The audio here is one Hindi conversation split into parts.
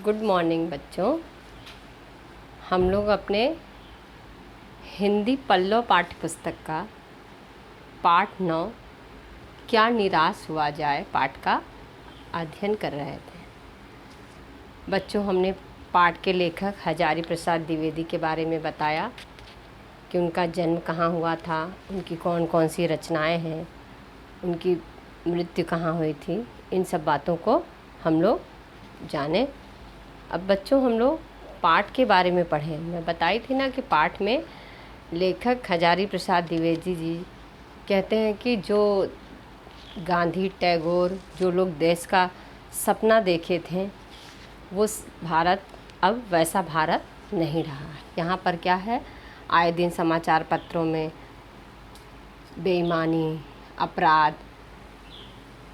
गुड मॉर्निंग बच्चों। हम लोग अपने हिंदी पल्लव पाठ्य पुस्तक का पाठ 9 क्या निराश हुआ जाए पाठ का अध्ययन कर रहे थे। बच्चों, हमने पाठ के लेखक हजारी प्रसाद द्विवेदी के बारे में बताया कि उनका जन्म कहाँ हुआ था, उनकी कौन कौन सी रचनाएं हैं, उनकी मृत्यु कहाँ हुई थी। इन सब बातों को हम लोग जाने। अब बच्चों, हम लोग पाठ के बारे में पढ़ें। मैं बताई थी ना कि पाठ में लेखक हजारी प्रसाद द्विवेदी जी कहते हैं कि जो गांधी, टैगोर, जो लोग देश का सपना देखे थे, वो भारत अब वैसा भारत नहीं रहा। यहाँ पर क्या है, आए दिन समाचार पत्रों में बेईमानी, अपराध,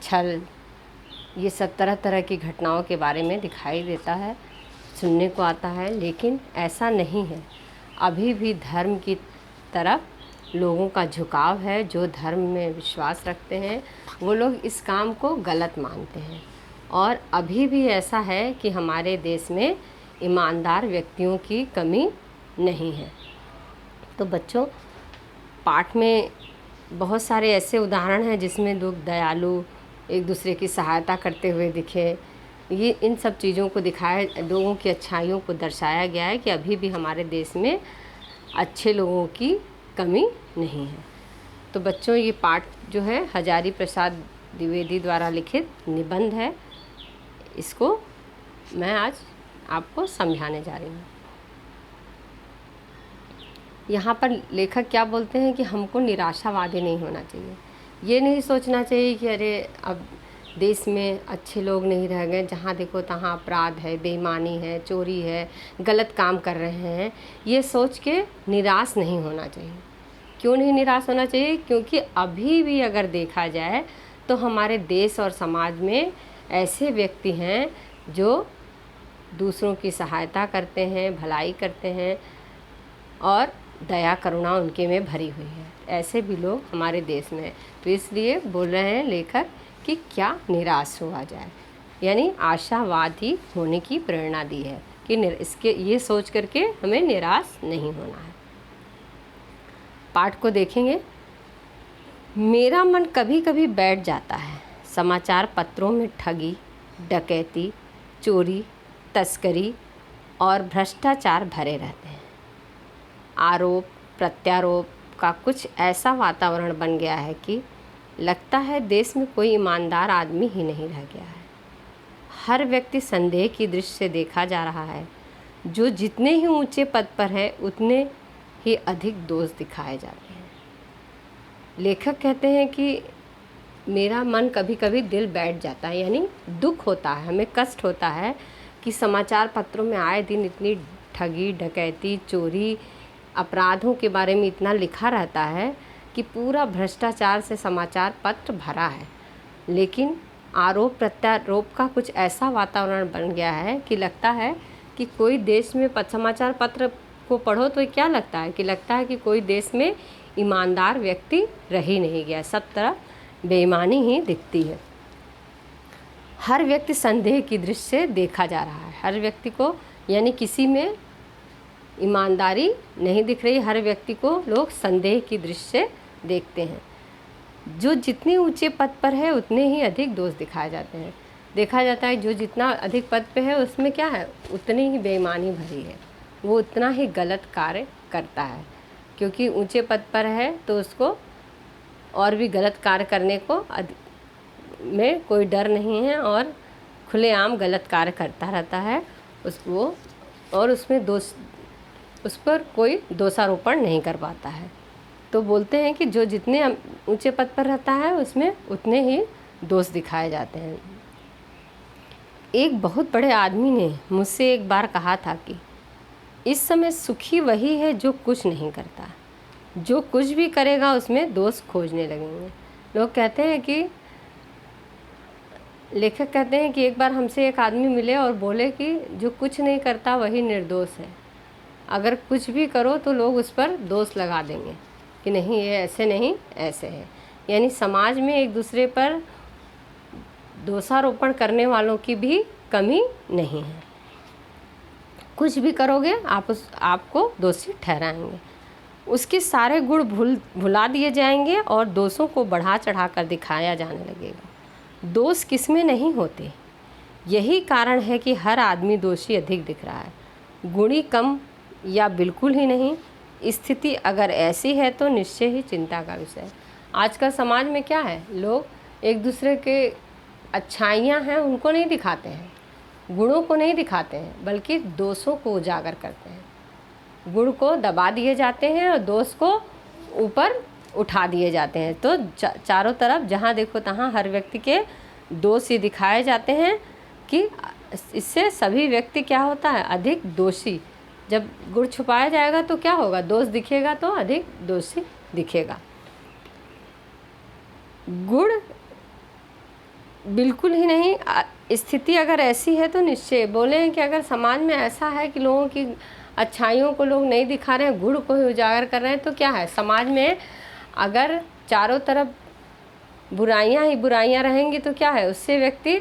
छल, ये सब तरह तरह की घटनाओं के बारे में दिखाई देता है, सुनने को आता है। लेकिन ऐसा नहीं है। अभी भी धर्म की तरफ लोगों का झुकाव है। जो धर्म में विश्वास रखते हैं वो लोग इस काम को गलत मानते हैं। और अभी भी ऐसा है कि हमारे देश में ईमानदार व्यक्तियों की कमी नहीं है। तो बच्चों, पाठ में बहुत सारे ऐसे उदाहरण हैं जिसमें लोग दयालु, एक दूसरे की सहायता करते हुए दिखे। ये इन सब चीज़ों को दिखाया, लोगों की अच्छाइयों को दर्शाया गया है कि अभी भी हमारे देश में अच्छे लोगों की कमी नहीं है। तो बच्चों, ये पाठ जो है हजारी प्रसाद द्विवेदी द्वारा लिखित निबंध है। इसको मैं आज आपको समझाने जा रही हूँ। यहाँ पर लेखक क्या बोलते हैं कि हमको निराशावादी नहीं होना चाहिए। ये नहीं सोचना चाहिए कि अरे अब देश में अच्छे लोग नहीं रह गए, जहाँ देखो तहाँ अपराध है, बेईमानी है, चोरी है, गलत काम कर रहे हैं। ये सोच के निराश नहीं होना चाहिए। क्यों नहीं निराश होना चाहिए? क्योंकि अभी भी अगर देखा जाए तो हमारे देश और समाज में ऐसे व्यक्ति हैं जो दूसरों की सहायता करते हैं, भलाई करते हैं और दया करुणा उनके में भरी हुई है। ऐसे भी लोग हमारे देश में हैं। तो इसलिए बोल रहे हैं लेखक कि क्या निराश हुआ जाए, यानी आशावादी होने की प्रेरणा दी है कि इसके ये सोच करके हमें निराश नहीं होना है। पाठ को देखेंगे। मेरा मन कभी कभी बैठ जाता है। समाचार पत्रों में ठगी, डकैती, चोरी, तस्करी और भ्रष्टाचार भरे रहते हैं। आरोप प्रत्यारोप का कुछ ऐसा वातावरण बन गया है कि लगता है देश में कोई ईमानदार आदमी ही नहीं रह गया है। हर व्यक्ति संदेह की दृष्टि से देखा जा रहा है। जो जितने ही ऊंचे पद पर है उतने ही अधिक दोष दिखाए जाते हैं। लेखक कहते हैं कि मेरा मन कभी कभी दिल बैठ जाता है, यानी दुख होता है, हमें कष्ट होता है कि समाचार पत्रों में आए दिन इतनी ठगी, डकैती, चोरी, अपराधों के बारे में इतना लिखा रहता है कि पूरा भ्रष्टाचार से समाचार पत्र भरा है। लेकिन आरोप प्रत्यारोप का कुछ ऐसा वातावरण बन गया है कि लगता है कि कोई देश में समाचार पत्र को पढ़ो तो क्या लगता है कि कोई देश में ईमानदार व्यक्ति रह ही नहीं गया। सब तरफ बेईमानी ही दिखती है। हर व्यक्ति संदेह की दृष्टि से देखा जा रहा है। हर व्यक्ति को, यानी किसी में ईमानदारी नहीं दिख रही। हर व्यक्ति को लोग संदेह की दृष्टि से देखते हैं। जो जितने ऊंचे पद पर है उतने ही अधिक दोष दिखाए जाते हैं। देखा जाता है जो जितना अधिक पद पे है उसमें क्या है, उतनी ही बेईमानी भरी है, वो उतना ही गलत कार्य करता है। क्योंकि ऊंचे पद पर है तो उसको और भी गलत कार्य करने को में कोई डर नहीं है और खुलेआम गलत कार्य करता रहता है उसको, और उसमें उस पर कोई दोषारोपण नहीं कर पाता है। तो बोलते हैं कि जो जितने ऊंचे पद पर रहता है उसमें उतने ही दोष दिखाए जाते हैं। एक बहुत बड़े आदमी ने मुझसे एक बार कहा था कि इस समय सुखी वही है जो कुछ नहीं करता, जो कुछ भी करेगा उसमें दोष खोजने लगेंगे। लोग कहते हैं कि, लेखक कहते हैं कि एक बार हमसे एक आदमी मिले और बोले कि जो कुछ नहीं करता वही निर्दोष है। अगर कुछ भी करो तो लोग उस पर दोष लगा देंगे कि नहीं ये ऐसे नहीं ऐसे है। यानी समाज में एक दूसरे पर दोषारोपण करने वालों की भी कमी नहीं है। कुछ भी करोगे आप आपको दोषी ठहराएंगे। उसके सारे गुण भुला दिए जाएंगे और दोषों को बढ़ा चढ़ा कर दिखाया जाने लगेगा। दोष किसमें नहीं होते, यही कारण है कि हर आदमी दोषी अधिक दिख रहा है, गुणी कम या बिल्कुल ही नहीं। स्थिति अगर ऐसी है तो निश्चय ही चिंता का विषय है। आजकल समाज में क्या है, लोग एक दूसरे के अच्छाइयाँ हैं उनको नहीं दिखाते हैं, गुणों को नहीं दिखाते हैं, बल्कि दोषों को उजागर करते हैं। गुण को दबा दिए जाते हैं और दोष को ऊपर उठा दिए जाते हैं। तो चारों तरफ जहाँ देखो तहाँ हर व्यक्ति के दोष ही दिखाए जाते हैं कि इससे सभी व्यक्ति क्या होता है, अधिक दोषी। जब गुण छुपाया जाएगा तो क्या होगा, दोष दिखेगा तो अधिक दोषी दिखेगा। गुण बिल्कुल ही नहीं। स्थिति अगर ऐसी है तो निश्चय बोले हैं कि अगर समाज में ऐसा है कि लोगों की अच्छाइयों को लोग नहीं दिखा रहे हैं, गुण को ही उजागर कर रहे हैं, तो क्या है, समाज में अगर चारों तरफ बुराइयां ही बुराइयां रहेंगी तो क्या है, उससे व्यक्ति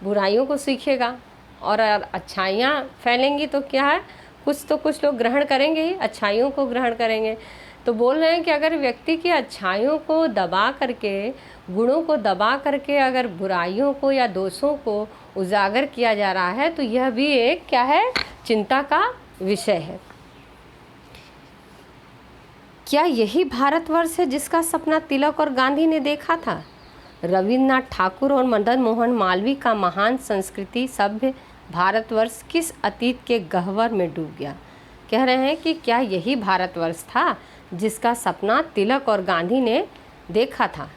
बुराइयों को सीखेगा। और अच्छाइयाँ फैलेंगी तो क्या है, कुछ तो कुछ लोग ग्रहण करेंगे ही, अच्छाइयों को ग्रहण करेंगे। तो बोल रहे हैं कि अगर व्यक्ति की अच्छाइयों को दबा करके, गुणों को दबा करके अगर बुराइयों को या दोषों को उजागर किया जा रहा है तो यह भी एक क्या है, चिंता का विषय है। क्या यही भारतवर्ष है जिसका सपना तिलक और गांधी ने देखा था? रविन्द्रनाथ ठाकुर और मदन मोहन मालवीय का महान संस्कृति सभ्य भारतवर्ष किस अतीत के गह्वर में डूब गया? कह रहे हैं कि क्या यही भारतवर्ष था जिसका सपना तिलक और गांधी ने देखा था?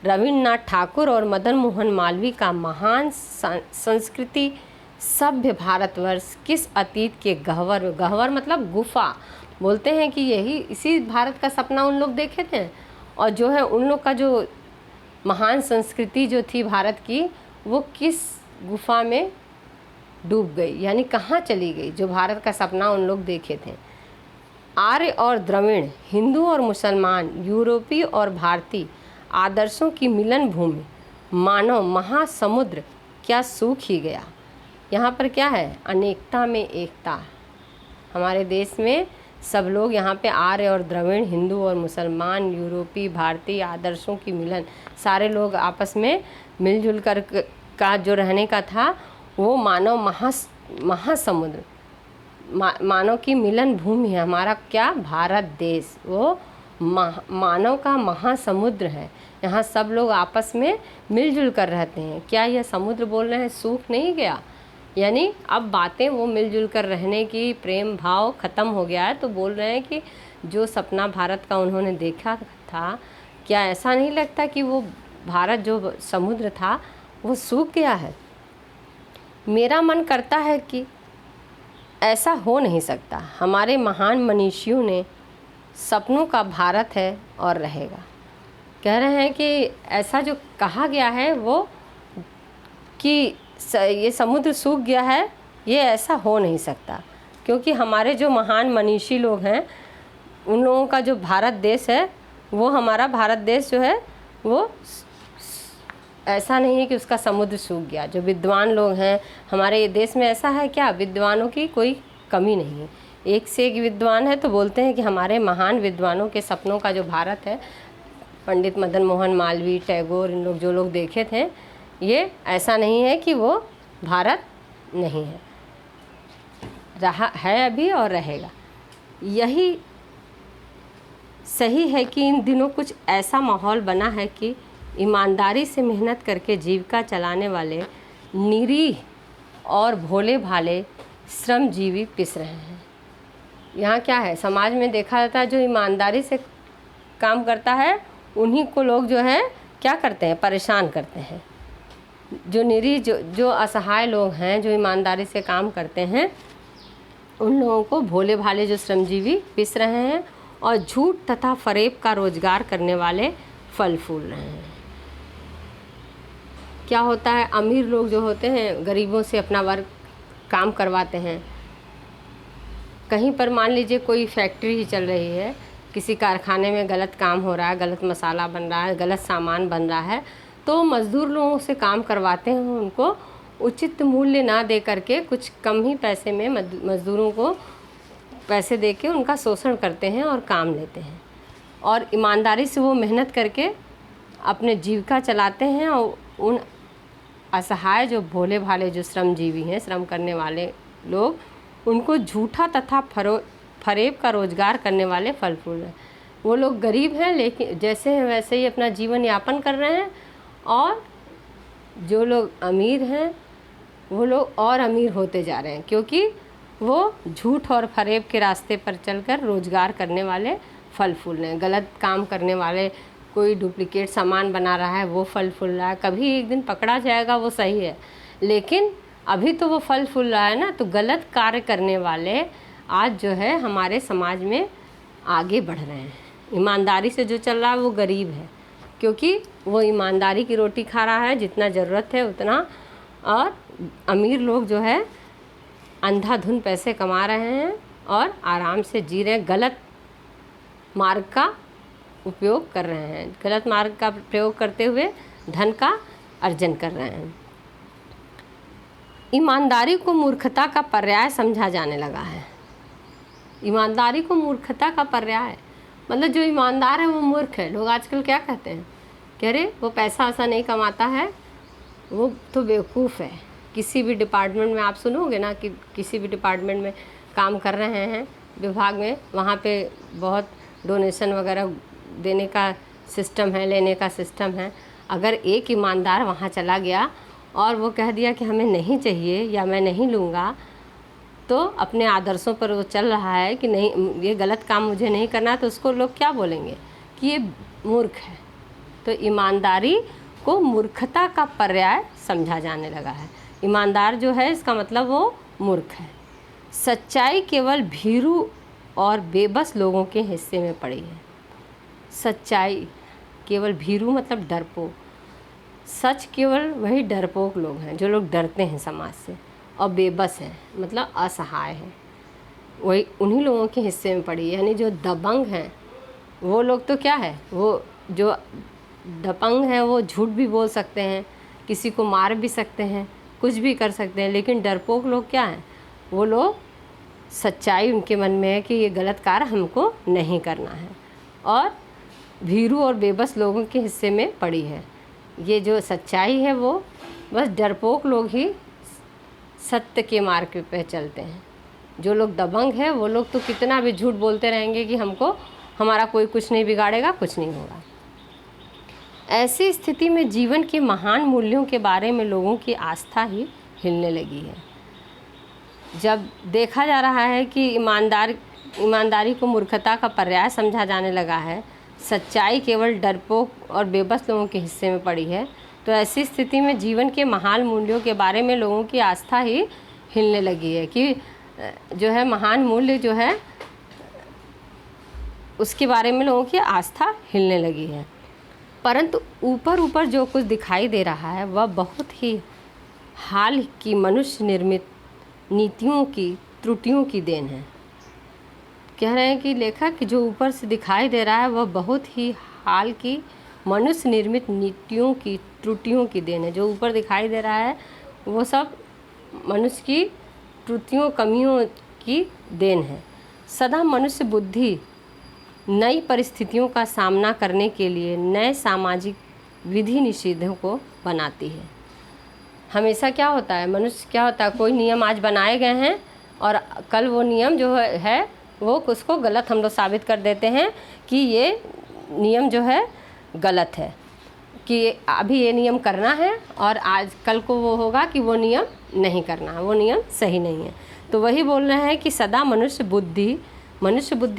रविन्द्रनाथ ठाकुर और मदन मोहन मालवीय का महान संस्कृति सभ्य भारतवर्ष किस अतीत के गह्वर, गह्वर मतलब गुफा, बोलते हैं कि यही इसी भारत का सपना उन लोग देखे थे। और जो है उन लोग का जो महान संस्कृति जो थी भारत की, वो किस गुफा में डूब गई, यानी कहाँ चली गई, जो भारत का सपना उन लोग देखे थे। आर्य और द्रविड़, हिंदू और मुसलमान, यूरोपीय और भारतीय आदर्शों की मिलन भूमि, मानव महासमुद्र क्या सूख ही गया। यहाँ पर क्या है, अनेकता में एकता। हमारे देश में सब लोग यहाँ पे आर्य और द्रविड़, हिंदू और मुसलमान, यूरोपीय, भारतीय आदर्शों की मिलन, सारे लोग आपस में मिलजुल कर का जो रहने का था, वो मानव महासमुद्र, मानव की मिलन भूमि है। हमारा क्या, भारत देश वो मानव का महासमुद्र है। यहाँ सब लोग आपस में मिलजुल कर रहते हैं। क्या यह समुद्र बोल रहे हैं सूख नहीं गया, यानी अब बातें वो मिलजुल कर रहने की, प्रेम भाव ख़त्म हो गया है। तो बोल रहे हैं कि जो सपना भारत का उन्होंने देखा था, क्या ऐसा नहीं लगता कि वो भारत जो समुद्र था वो सूख गया है? मेरा मन करता है कि ऐसा हो नहीं सकता। हमारे महान मनीषियों ने सपनों का भारत है और रहेगा। कह रहे हैं कि ऐसा जो कहा गया है वो कि ये समुद्र सूख गया है, ये ऐसा हो नहीं सकता, क्योंकि हमारे जो महान मनीषी लोग हैं उन लोगों का जो भारत देश है, वो हमारा भारत देश जो है वो ऐसा नहीं है कि उसका समुद्र सूख गया। जो विद्वान लोग हैं हमारे देश में, ऐसा है क्या, विद्वानों की कोई कमी नहीं है, एक से एक विद्वान है। तो बोलते हैं कि हमारे महान विद्वानों के सपनों का जो भारत है, पंडित मदन मोहन मालवीय, टैगोर, इन लोग जो लोग देखे थे, ये ऐसा नहीं है कि वो भारत नहीं है, रहा है अभी और रहेगा। यही सही है कि इन दिनों कुछ ऐसा माहौल बना है कि ईमानदारी से मेहनत करके जीविका चलाने वाले निरीह और भोले भाले श्रमजीवी पिस रहे हैं। यहाँ क्या है, समाज में देखा जाता है जो ईमानदारी से काम करता है उन्हीं को लोग जो है क्या करते हैं, परेशान करते हैं। जो निरीह, जो असहाय लोग हैं, जो ईमानदारी से काम करते हैं, उन लोगों को भोले भाले जो श्रमजीवी पिस रहे हैं और झूठ तथा फरेब का रोजगार करने वाले फल फूल रहे हैं। क्या होता है, अमीर लोग जो होते हैं गरीबों से अपना वर्क काम करवाते हैं। कहीं पर मान लीजिए कोई फैक्ट्री ही चल रही है, किसी कारखाने में गलत काम हो रहा है, गलत मसाला बन रहा है, गलत सामान बन रहा है, तो मज़दूर लोगों से काम करवाते हैं उनको, उचित मूल्य ना दे करके कुछ कम ही पैसे में मज़दूरों को पैसे दे के उनका शोषण करते हैं और काम लेते हैं, और ईमानदारी से वो मेहनत करके अपने जीविका चलाते हैं। और उन असहाय जो भोले भाले जो श्रमजीवी हैं, श्रम करने वाले लोग, उनको झूठा तथा फरेब का रोज़गार करने वाले फल फूल हैं। वो लोग गरीब हैं लेकिन जैसे हैं वैसे ही अपना जीवन यापन कर रहे हैं, और जो लोग अमीर हैं वो लोग और अमीर होते जा रहे हैं, क्योंकि वो झूठ और फरेब के रास्ते पर चलकर रोज़गार करने वाले फल फूल रहे हैं। गलत काम करने वाले, कोई डुप्लीकेट सामान बना रहा है वो फल फूल रहा है, कभी एक दिन पकड़ा जाएगा वो सही है, लेकिन अभी तो वो फल फूल रहा है ना। तो गलत कार्य करने वाले आज जो है हमारे समाज में आगे बढ़ रहे हैं। ईमानदारी से जो चल रहा है वो गरीब है, क्योंकि वो ईमानदारी की रोटी खा रहा है जितना ज़रूरत है उतना, और अमीर लोग जो है अंधाधुन पैसे कमा रहे हैं और आराम से जी रहे हैं, गलत मार्ग का उपयोग कर रहे हैं, गलत मार्ग का प्रयोग करते हुए धन का अर्जन कर रहे हैं। ईमानदारी को मूर्खता का पर्याय समझा जाने लगा है। ईमानदारी को मूर्खता का पर्याय मतलब जो ईमानदार है वो मूर्ख है। लोग आजकल क्या कहते हैं कि अरे वो पैसा ऐसा नहीं कमाता है, वो तो बेवकूफ़ है। किसी भी डिपार्टमेंट में आप सुनोगे ना कि किसी भी डिपार्टमेंट में काम कर रहे हैं विभाग में, वहाँ पे बहुत डोनेशन वगैरह देने का सिस्टम है, लेने का सिस्टम है। अगर एक ईमानदार वहाँ चला गया और वो कह दिया कि हमें नहीं चाहिए या मैं नहीं लूँगा, तो अपने आदर्शों पर वो चल रहा है कि नहीं ये गलत काम मुझे नहीं करना, तो उसको लोग क्या बोलेंगे कि ये मूर्ख है। तो ईमानदारी को मूर्खता का पर्याय समझा जाने लगा है। ईमानदार जो है इसका मतलब वो मूर्ख है। सच्चाई केवल भीरू और बेबस लोगों के हिस्से में पड़ी है। सच्चाई केवल भीरू मतलब डरपोक, सच केवल वही डरपोक लोग हैं जो लोग डरते हैं समाज से, और बेबस हैं मतलब असहाय है, वही उन्हीं लोगों के हिस्से में पड़ी है। यानी जो दबंग हैं वो लोग तो क्या है, वो जो दबंग हैं वो झूठ भी बोल सकते हैं, किसी को मार भी सकते हैं, कुछ भी कर सकते हैं, लेकिन डरपोक लोग क्या हैं, वो लोग सच्चाई उनके मन में है कि ये गलत कार्य हमको नहीं करना है, और भीरू और बेबस लोगों के हिस्से में पड़ी है। ये जो सच्चाई है वो बस डरपोक लोग ही सत्य के मार्ग पे चलते हैं। जो लोग दबंग हैं वो लोग तो कितना भी झूठ बोलते रहेंगे कि हमको हमारा कोई कुछ नहीं बिगाड़ेगा, कुछ नहीं होगा। ऐसी स्थिति में जीवन के महान मूल्यों के बारे में लोगों की आस्था ही हिलने लगी है। जब देखा जा रहा है कि ईमानदारी को मूर्खता का पर्याय समझा जाने लगा है, सच्चाई केवल डरपोक और बेबस लोगों के हिस्से में पड़ी है, तो ऐसी स्थिति में जीवन के महान मूल्यों के बारे में लोगों की आस्था ही हिलने लगी है कि जो है महान मूल्य जो है उसके बारे में लोगों की आस्था हिलने लगी है। परंतु ऊपर ऊपर जो कुछ दिखाई दे रहा है वह बहुत ही हाल की मनुष्य निर्मित नीतियों की त्रुटियों की देन है। कह रहे हैं कि लेखक जो ऊपर से दिखाई दे रहा है वह बहुत ही हाल की मनुष्य निर्मित नीतियों की त्रुटियों की देन है। जो ऊपर दिखाई दे रहा है वो सब मनुष्य की त्रुटियों कमियों की देन है। सदा मनुष्य बुद्धि नई परिस्थितियों का सामना करने के लिए नए सामाजिक विधि निषेधों को बनाती है। हमेशा क्या होता है, मनुष्य क्या होता है, कोई नियम आज बनाए गए हैं और कल वो नियम जो है वो उसको गलत हम लोग साबित कर देते हैं कि ये नियम जो है गलत है, कि अभी ये नियम करना है और आज कल को वो होगा कि वो नियम नहीं करना है, वो नियम सही नहीं है। तो वही बोल रहे हैं कि सदा मनुष्य बुद्धि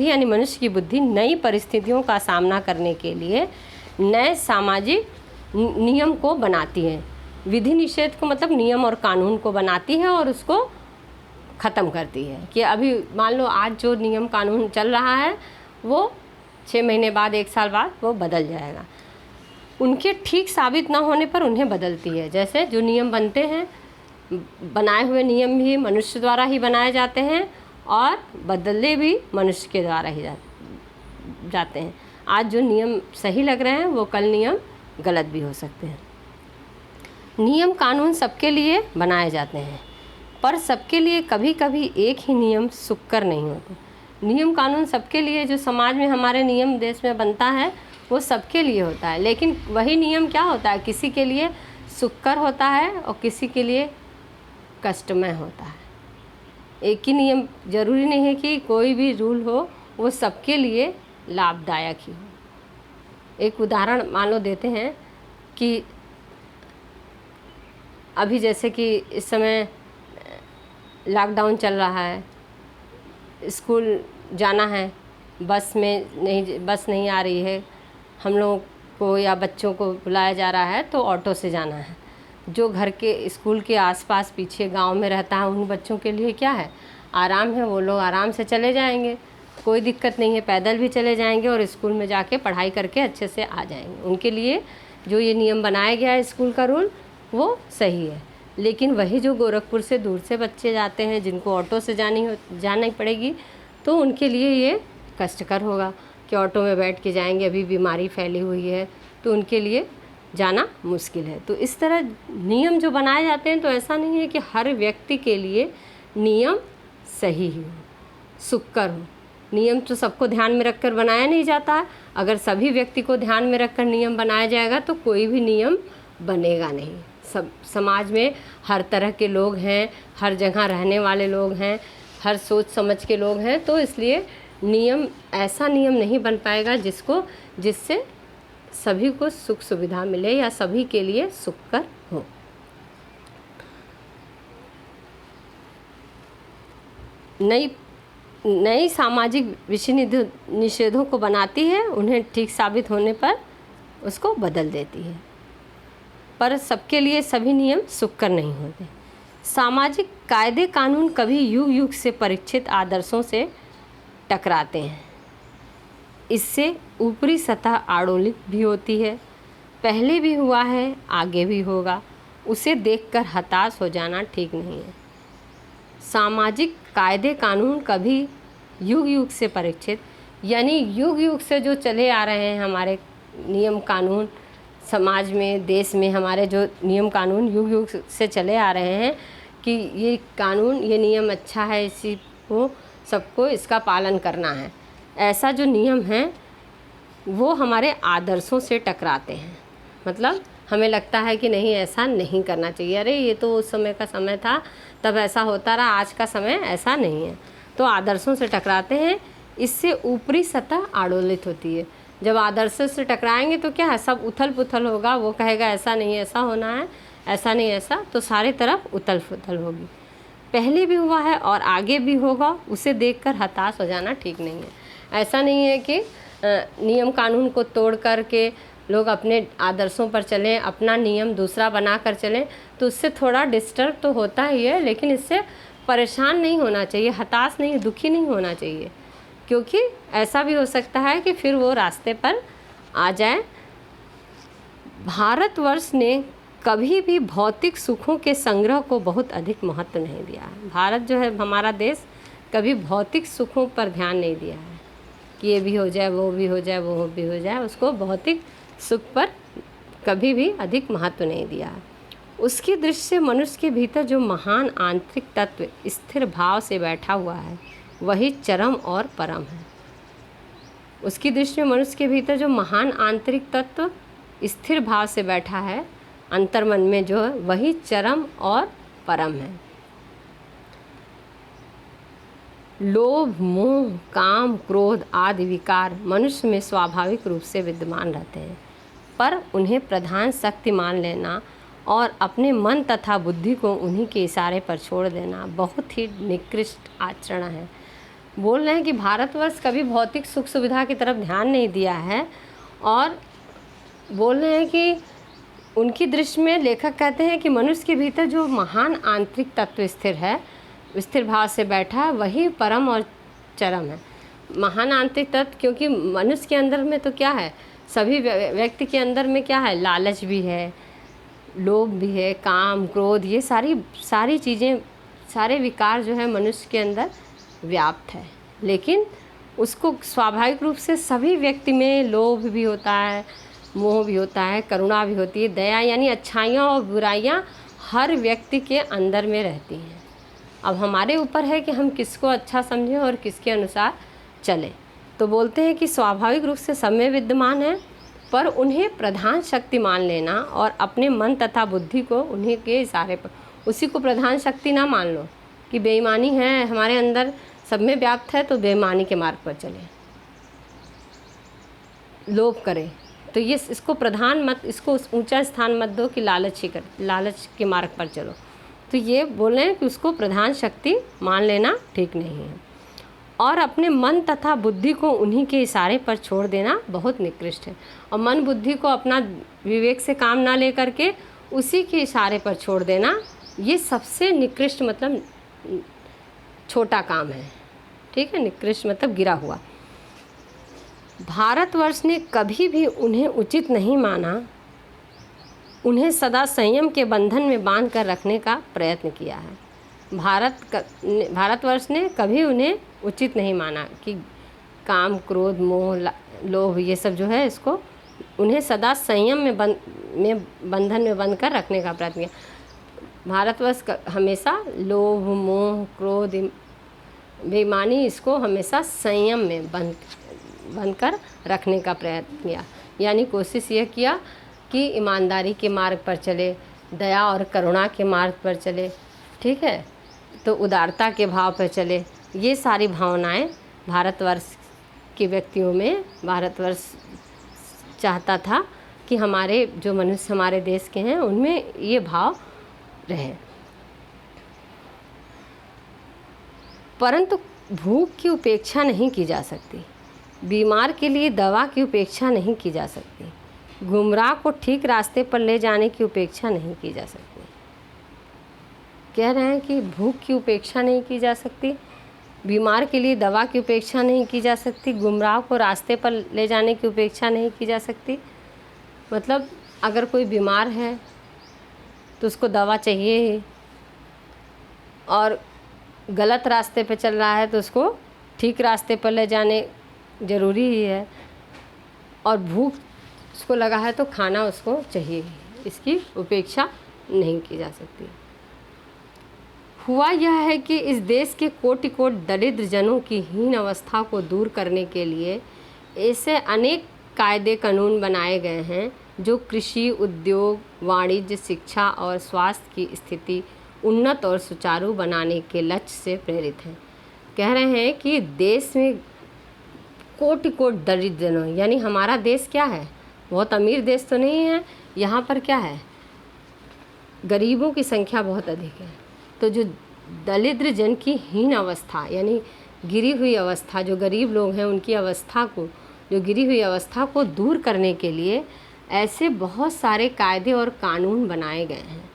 यानी मनुष्य की बुद्धि नई परिस्थितियों का सामना करने के लिए नए सामाजिक नियम को बनाती है। विधि निषेध को मतलब नियम और कानून को बनाती है और उसको ख़त्म करती है। कि अभी मान लो आज जो नियम कानून चल रहा है वो 6 महीने बाद 1 साल बाद वो बदल जाएगा। उनके ठीक साबित ना होने पर उन्हें बदलती है। जैसे जो नियम बनते हैं, बनाए हुए नियम भी मनुष्य द्वारा ही बनाए जाते हैं और बदले भी मनुष्य के द्वारा ही जाते हैं। आज जो नियम सही लग रहे हैं वो कल नियम गलत भी हो सकते हैं। नियम कानून सबके लिए बनाए जाते हैं, पर सबके लिए कभी कभी एक ही नियम सुक्कर नहीं होते। नियम कानून सबके लिए, जो समाज में हमारे नियम देश में बनता है वो सबके लिए होता है, लेकिन वही नियम क्या होता है, किसी के लिए सुक्कर होता है और किसी के लिए कष्टमय होता है। एक ही नियम, ज़रूरी नहीं है कि कोई भी रूल हो वो सबके लिए लाभदायक ही हो। एक उदाहरण मान लो देते हैं कि अभी जैसे कि इस समय लॉकडाउन चल रहा है, स्कूल जाना है, बस नहीं आ रही है, हम लोगों को या बच्चों को बुलाया जा रहा है तो ऑटो से जाना है। जो घर के स्कूल के आसपास पीछे गांव में रहता है उन बच्चों के लिए क्या है, आराम है, वो लोग आराम से चले जाएंगे, कोई दिक्कत नहीं है, पैदल भी चले जाएंगे और स्कूल में जाके पढ़ाई करके अच्छे से आ जाएंगे। उनके लिए जो ये नियम बनाया गया है स्कूल का रूल वो सही है। लेकिन वही जो गोरखपुर से दूर से बच्चे जाते हैं जिनको ऑटो से जानी पड़ेगी, तो उनके लिए ये कष्टकर होगा कि ऑटो में बैठ के जाएंगे, अभी बीमारी फैली हुई है तो उनके लिए जाना मुश्किल है। तो इस तरह नियम जो बनाए जाते हैं तो ऐसा नहीं है कि हर व्यक्ति के लिए नियम सही ही हो, सुक्कर हो। नियम तो सबको ध्यान में रखकर बनाया नहीं जाता है। अगर सभी व्यक्ति को ध्यान में रखकर नियम बनाया जाएगा तो कोई भी नियम बनेगा नहीं। सब समाज में हर तरह के लोग हैं, हर जगह रहने वाले लोग हैं, हर सोच समझ के लोग हैं, तो इसलिए नियम ऐसा नियम नहीं बन पाएगा जिससे सभी को सुख सुविधा मिले या सभी के लिए सुखकर हो। नई सामाजिक विषय निषेधों को बनाती है, उन्हें ठीक साबित होने पर उसको बदल देती है, पर सबके लिए सभी नियम सुखकर नहीं होते। सामाजिक कायदे कानून कभी युग युग से परीक्षित आदर्शों से टकराते हैं। इससे ऊपरी सतह आड़ोलित भी होती है, पहले भी हुआ है, आगे भी होगा, उसे देखकर हताश हो जाना ठीक नहीं है। सामाजिक कायदे कानून कभी युग युग से परीक्षित, यानी युग युग से जो चले आ रहे हैं हमारे नियम कानून, समाज में देश में हमारे जो नियम कानून युग युग से चले आ रहे हैं कि ये कानून ये नियम अच्छा है, इसी को सबको इसका पालन करना है, ऐसा जो नियम है वो हमारे आदर्शों से टकराते हैं। मतलब हमें लगता है कि नहीं, ऐसा नहीं करना चाहिए, अरे ये तो उस समय का समय था तब ऐसा होता रहा, आज का समय ऐसा नहीं है, तो आदर्शों से टकराते हैं। इससे ऊपरी सतह आड़ोलित होती है। जब आदर्शों से टकराएंगे तो क्या है, सब उथल पुथल होगा, वो कहेगा ऐसा नहीं ऐसा होना है, ऐसा नहीं ऐसा, तो सारी तरफ उथल पुथल होगी। पहले भी हुआ है और आगे भी होगा, उसे देखकर हताश हो जाना ठीक नहीं है। ऐसा नहीं है कि नियम कानून को तोड़ करके लोग अपने आदर्शों पर चलें, अपना नियम दूसरा बना कर चलें, तो उससे थोड़ा डिस्टर्ब तो होता ही है, लेकिन इससे परेशान नहीं होना चाहिए, हताश नहीं, दुखी नहीं होना चाहिए, क्योंकि ऐसा भी हो सकता है कि फिर वो रास्ते पर आ जाए। भारतवर्ष ने कभी भी भौतिक सुखों के संग्रह को बहुत अधिक महत्व नहीं दिया है। भारत जो है हमारा देश कभी भौतिक सुखों पर ध्यान नहीं दिया है कि ये भी हो जाए, वो भी हो जाए, वो भी हो जाए, उसको भौतिक सुख पर कभी भी अधिक महत्व नहीं दिया है। उसकी दृष्टि से मनुष्य के भीतर जो महान आंतरिक तत्व स्थिर भाव से बैठा हुआ है वही चरम और परम है। उसकी दृष्टि में मनुष्य के भीतर जो महान आंतरिक तत्व स्थिर भाव से बैठा है अंतर्मन में, जो है वही चरम और परम है। लोभ, मोह, काम, क्रोध आदि विकार मनुष्य में स्वाभाविक रूप से विद्यमान रहते हैं, पर उन्हें प्रधान शक्ति मान लेना और अपने मन तथा बुद्धि को उन्हीं के इशारे पर छोड़ देना बहुत ही निकृष्ट आचरण है। बोल रहे हैं कि भारतवर्ष कभी भौतिक सुख सुविधा की तरफ ध्यान नहीं दिया है, और बोल रहे हैं कि उनकी दृष्टि में लेखक कहते हैं कि मनुष्य के भीतर जो महान आंतरिक तत्व स्थिर है, स्थिर भाव से बैठा है, वही परम और चरम है। महान आंतरिक तत्व, क्योंकि मनुष्य के अंदर में तो क्या है, सभी व्यक्ति के अंदर में क्या है, लालच भी है, लोभ भी है, काम, क्रोध, ये सारी चीज़ें, सारे विकार जो है मनुष्य के अंदर व्याप्त है। लेकिन उसको स्वाभाविक रूप से सभी व्यक्ति में लोभ भी होता है, मोह भी होता है, करुणा भी होती है, दया यानी अच्छाइयाँ और बुराइयाँ हर व्यक्ति के अंदर में रहती हैं। अब हमारे ऊपर है कि हम किसको अच्छा समझें और किसके अनुसार चलें। तो बोलते हैं कि स्वाभाविक रूप से सब में विद्यमान है, पर उन्हें प्रधान शक्ति मान लेना और अपने मन तथा बुद्धि को उन्हीं के इशारे पर, उसी को प्रधान शक्ति ना मान लो कि बेईमानी है हमारे अंदर सब में व्याप्त है तो बेईमानी के मार्ग पर चले, लोभ करें, तो ये इसको प्रधान मत, इसको ऊंचा स्थान मत दो कि लालच के मार्ग पर चलो। तो ये बोले हैं कि उसको प्रधान शक्ति मान लेना ठीक नहीं है और अपने मन तथा बुद्धि को उन्हीं के इशारे पर छोड़ देना बहुत निकृष्ट है। और मन बुद्धि को अपना विवेक से काम ना ले करके उसी के इशारे पर छोड़ देना, ये सबसे निकृष्ट मतलब छोटा काम है। ठीक है, निकृष्ट मतलब गिरा हुआ। भारतवर्ष ने कभी भी उन्हें उचित नहीं माना, उन्हें सदा संयम के बंधन में बांध कर रखने का प्रयत्न किया है। भारतवर्ष ने कभी उन्हें उचित नहीं माना कि काम, क्रोध, मोह, लोभ ये सब जो है इसको उन्हें सदा संयम में बंधन में बंध कर रखने का प्रयत्न किया। भारतवर्ष हमेशा लोभ, मोह, क्रोध, बेईमानी इसको हमेशा संयम में बंध कर रखने का प्रयत्न किया, यानी कोशिश यह किया कि ईमानदारी के मार्ग पर चले, दया और करुणा के मार्ग पर चले। ठीक है, तो उदारता के भाव पर चले। ये सारी भावनाएं भारतवर्ष के व्यक्तियों में भारतवर्ष चाहता था कि हमारे जो मनुष्य हमारे देश के हैं उनमें ये भाव रहे। परंतु भूख की उपेक्षा नहीं की जा सकती, बीमार के लिए दवा की उपेक्षा नहीं की जा सकती, गुमराह को ठीक रास्ते पर ले जाने की उपेक्षा नहीं की जा सकती। कह रहे हैं कि भूख की उपेक्षा नहीं की जा सकती, बीमार के लिए दवा की उपेक्षा नहीं की जा सकती, गुमराह को रास्ते पर ले जाने की उपेक्षा नहीं की जा सकती। मतलब अगर कोई बीमार है तो उसको दवा चाहिए ही, और गलत रास्ते पे चल रहा है तो उसको ठीक रास्ते पर ले जाने ज़रूरी ही है, और भूख उसको लगा है तो खाना उसको चाहिए ही, इसकी उपेक्षा नहीं की जा सकती। हुआ यह है कि इस देश के कोटि कोटि दरिद्र जनों की हीन अवस्था को दूर करने के लिए ऐसे अनेक कायदे कानून बनाए गए हैं जो कृषि, उद्योग, वाणिज्य, शिक्षा और स्वास्थ्य की स्थिति उन्नत और सुचारू बनाने के लक्ष्य से प्रेरित हैं। कह रहे हैं कि देश में कोटि कोटि दरिद्र जनों, यानी हमारा देश क्या है, बहुत अमीर देश तो नहीं है, यहाँ पर क्या है, गरीबों की संख्या बहुत अधिक है। तो जो दरिद्र जन की हीन अवस्था यानी गिरी हुई अवस्था, जो गरीब लोग हैं उनकी अवस्था को, जो गिरी हुई अवस्था को दूर करने के लिए ऐसे बहुत सारे कायदे और कानून बनाए गए हैं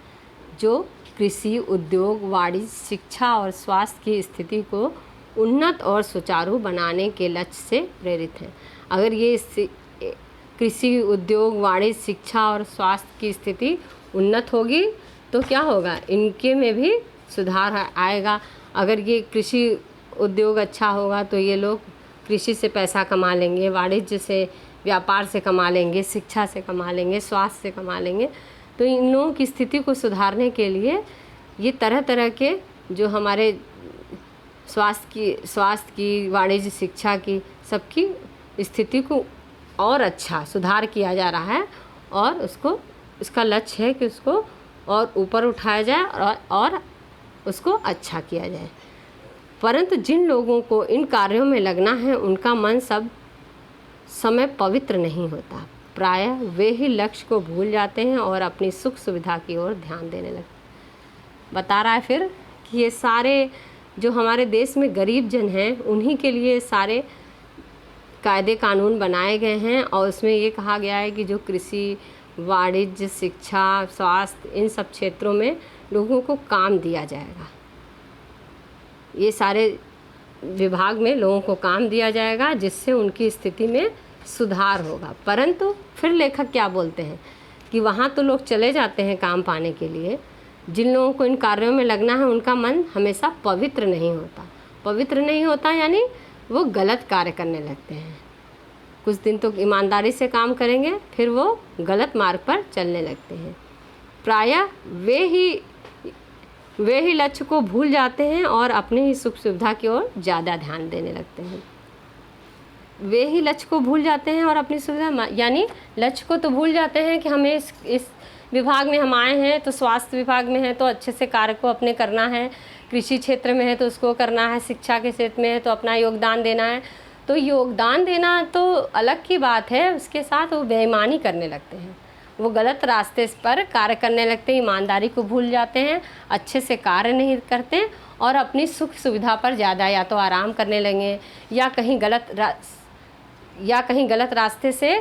जो कृषि, उद्योग, वाणिज्य, शिक्षा और स्वास्थ्य की स्थिति को उन्नत और सुचारू बनाने के लक्ष्य से प्रेरित हैं। अगर ये कृषि, उद्योग, वाणिज्य, शिक्षा और स्वास्थ्य की स्थिति उन्नत होगी तो क्या होगा, इनके में भी सुधार आएगा। अगर ये कृषि उद्योग अच्छा होगा तो ये लोग कृषि से पैसा कमा लेंगे, वाणिज्य से, व्यापार से कमा लेंगे, शिक्षा से कमा लेंगे, स्वास्थ्य से कमा लेंगे। तो इन लोगों की स्थिति को सुधारने के लिए ये तरह तरह के जो हमारे स्वास्थ्य की, वाणिज्य, शिक्षा की, सबकी स्थिति को और अच्छा सुधार किया जा रहा है, और उसका लक्ष्य है कि उसको और ऊपर उठाया जाए और उसको अच्छा किया जाए। परंतु जिन लोगों को इन कार्यों में लगना है उनका मन सब समय पवित्र नहीं होता, प्रायः वे ही लक्ष्य को भूल जाते हैं और अपनी सुख सुविधा की ओर ध्यान देने लगते। बता रहा है फिर कि ये सारे जो हमारे देश में गरीब जन हैं उन्हीं के लिए सारे कायदे कानून बनाए गए हैं, और उसमें ये कहा गया है कि जो कृषि, वाणिज्य, शिक्षा, स्वास्थ्य, इन सब क्षेत्रों में लोगों को काम दिया जाएगा। ये सारे विभाग में लोगों को काम दिया जाएगा जिससे उनकी स्थिति में सुधार होगा। परंतु फिर लेखक क्या बोलते हैं कि वहाँ तो लोग चले जाते हैं काम पाने के लिए, जिन लोगों को इन कार्यों में लगना है उनका मन हमेशा पवित्र नहीं होता। पवित्र नहीं होता यानी वो गलत कार्य करने लगते हैं। कुछ दिन तो ईमानदारी से काम करेंगे, फिर वो गलत मार्ग पर चलने लगते हैं। प्रायः वे ही लक्ष्य को भूल जाते हैं और अपने ही सुख सुविधा की ओर ज़्यादा ध्यान देने लगते हैं। वे ही लक्ष्य को भूल जाते हैं और अपनी सुविधा, यानी लक्ष्य को तो भूल जाते हैं कि हमें इस विभाग में हम आए हैं तो स्वास्थ्य विभाग में है तो अच्छे से कार्य को अपने करना है, कृषि क्षेत्र में है तो उसको करना है, शिक्षा के क्षेत्र में है तो अपना योगदान देना है। तो योगदान देना तो अलग की बात है, उसके साथ वो बेईमानी करने लगते हैं, वो गलत रास्ते पर कार्य करने लगते हैं, ईमानदारी को भूल जाते हैं, अच्छे से कार्य नहीं करते और अपनी सुख सुविधा पर ज़्यादा या तो आराम करने लगे या कहीं गलत रास्ते से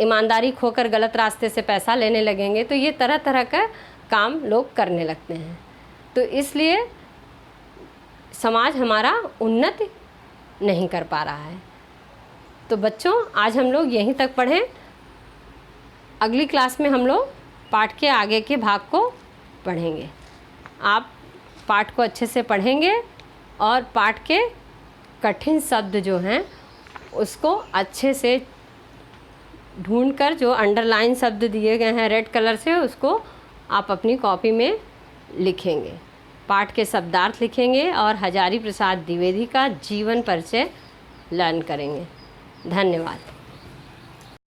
ईमानदारी खोकर गलत रास्ते से पैसा लेने लगेंगे। तो ये तरह तरह का काम लोग करने लगते हैं। तो इसलिए समाज हमारा उन्नति नहीं कर पा रहा है। तो बच्चों, आज हम लोग यहीं तक पढ़ें। अगली क्लास में हम लोग पाठ के आगे के भाग को पढ़ेंगे। आप पाठ को अच्छे से पढ़ेंगे और पाठ के कठिन शब्द जो हैं उसको अच्छे से ढूंढकर, जो अंडरलाइन शब्द दिए गए हैं रेड कलर से, उसको आप अपनी कॉपी में लिखेंगे। पाठ के शब्दार्थ लिखेंगे और हजारी प्रसाद द्विवेदी का जीवन परिचय लर्न करेंगे। धन्यवाद।